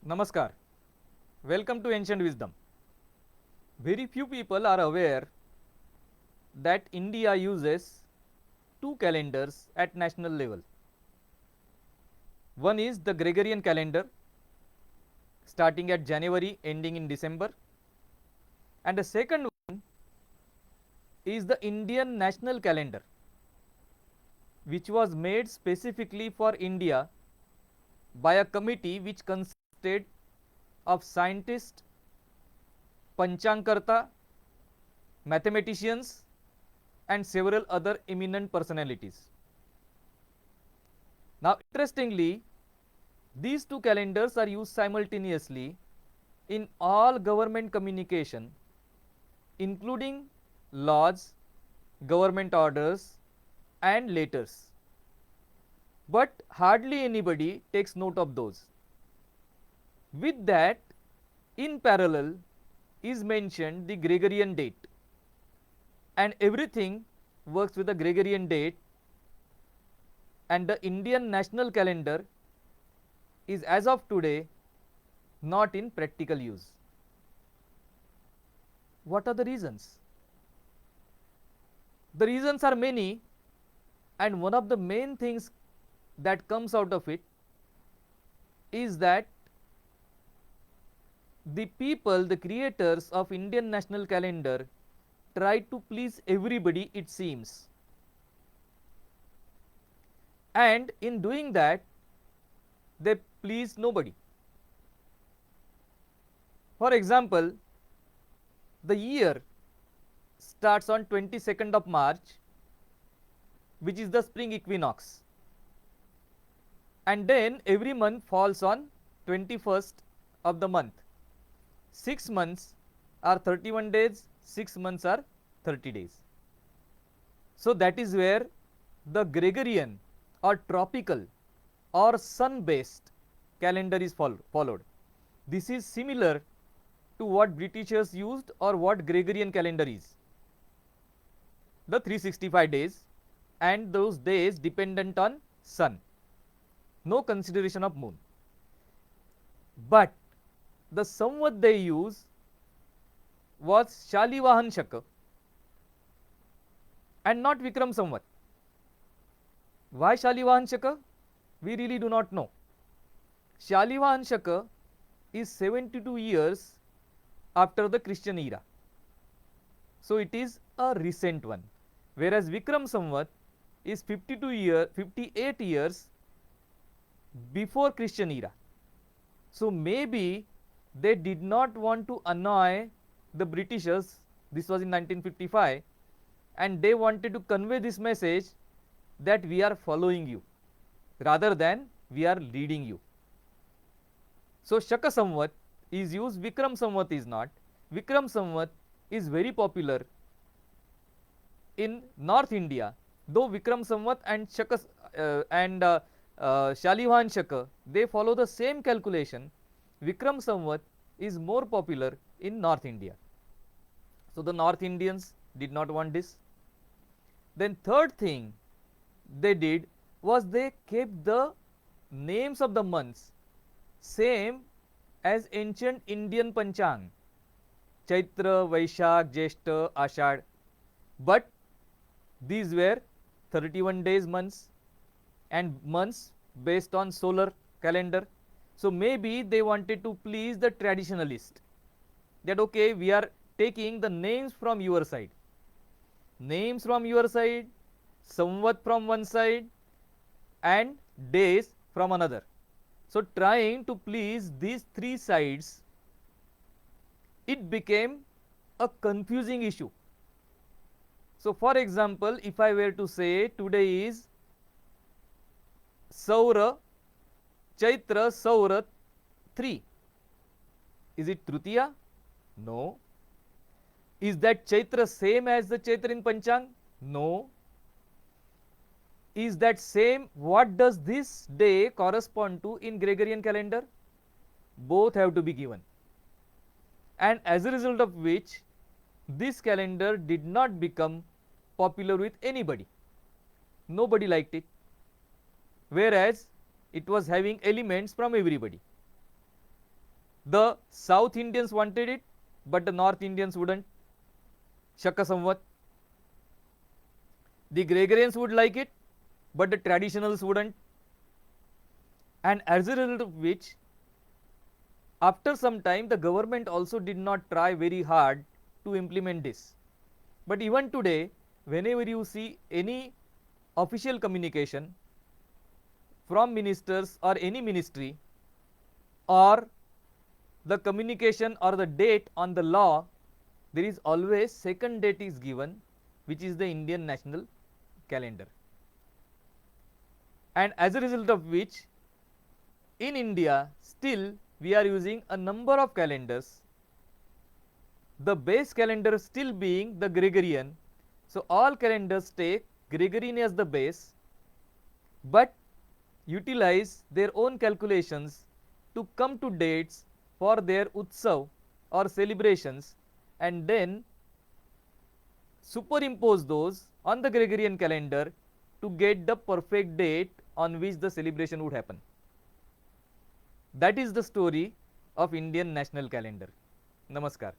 Namaskar. Welcome to Ancient Wisdom. Very few people are aware that India uses two calendars at national level. One is the Gregorian calendar starting at January ending in December, and the second one is the Indian national calendar, which was made specifically for India by a committee which consisted of scientists, Panchankarta, mathematicians, and several other eminent personalities. Now, interestingly, these two calendars are used simultaneously in all government communication, including laws, government orders, and letters. But hardly anybody takes note of those. With that, in parallel is mentioned the Gregorian date, and everything works with the Gregorian date, and the Indian national calendar is as of today not in practical use. What are the reasons? The reasons are many, and one of the main things that comes out of it is that the people, the creators of Indian national calendar, try to please everybody, it seems, and in doing that they please nobody. For example, the year starts on 22nd of March, which is the spring equinox, and then every month falls on 21st of the month. 6 months are 31 days, 6 months are 30 days. So that is where the Gregorian or tropical or sun based calendar is followed. This is similar to what Britishers used or what Gregorian calendar is. The 365 days, and those days dependent on sun, no consideration of moon. But the Samvat they use was Shalivahan Shaka and not Vikram Samvat. Why Shalivahan Shaka? We really do not know. Shalivahan Shaka is 72 years after the Christian era, so it is a recent one, whereas Vikram Samvat is 58 years before Christian era. So maybe they did not want to annoy the Britishers. This was in 1955, and they wanted to convey this message that we are following you rather than we are leading you. So Shaka Samvat is used, Vikram Samvat is not. Vikram Samvat is very popular in North India, though Vikram Samvat and Shalivahan Shaka, they follow the same calculation. Vikram Samvat is more popular in North India. So the North Indians did not want this. Then third thing they did was they kept the names of the months same as ancient Indian Panchang, Chaitra, Vaishak, Jeshta, Ashad, but these were 31 days months and months based on solar calendar. So maybe they wanted to please the traditionalist, that okay, we are taking the names from your side, Samvat from one side, and days from another. So trying to please these three sides, it became a confusing issue. So for example, if I were to say today is Saura, Chaitra Saura 3, is it Tritiya? No. Is that Chaitra same as the Chaitra in Panchang? No. Is that same? What does this day correspond to in Gregorian calendar? Both have to be given, and as a result of which this calendar did not become popular with anybody. Nobody liked it, whereas it was having elements from everybody. The South Indians wanted it, but the North Indians wouldn't. Shaka Samvat. The Gregorians would like it, but the traditionals wouldn't. And as a result of which, after some time, the government also did not try very hard to implement this. But even today, whenever you see any official communication from ministers or any ministry, or the communication or the date on the law, there is always second date is given, which is the Indian national calendar. And as a result of which, in India still we are using a number of calendars, the base calendar still being the Gregorian. So all calendars take Gregorian as the base, but utilize their own calculations to come to dates for their Utsav or celebrations, and then superimpose those on the Gregorian calendar to get the perfect date on which the celebration would happen. That is the story of Indian national calendar. Namaskar.